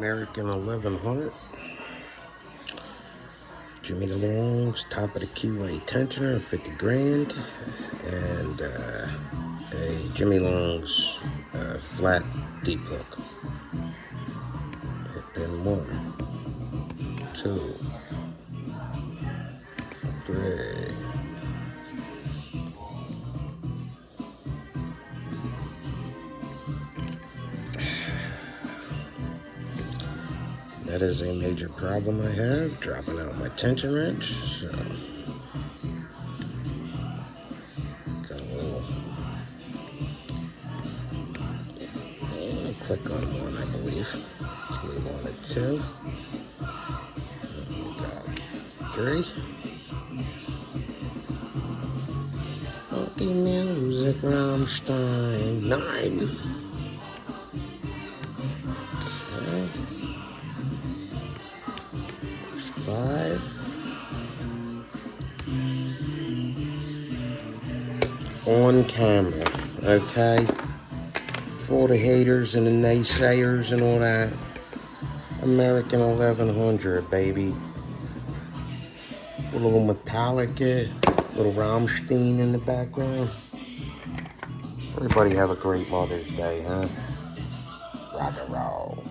American 1100. Jimmy DeLong's top of the QA tensioner, 50 grand. And a Jimmy Long's flat deep hook. Hit pin 1, 2, 3. That is a major problem I have, dropping out my tension wrench. So, got a little click on one, I believe. We wanted 2. We got 3. Funky music, Rammstein, 9. Okay. 5. On camera, okay? For the haters and the naysayers and all that. American 1100, baby. A little Metallica, little Rammstein in the background. Everybody have a great Mother's Day, huh? Rock and roll.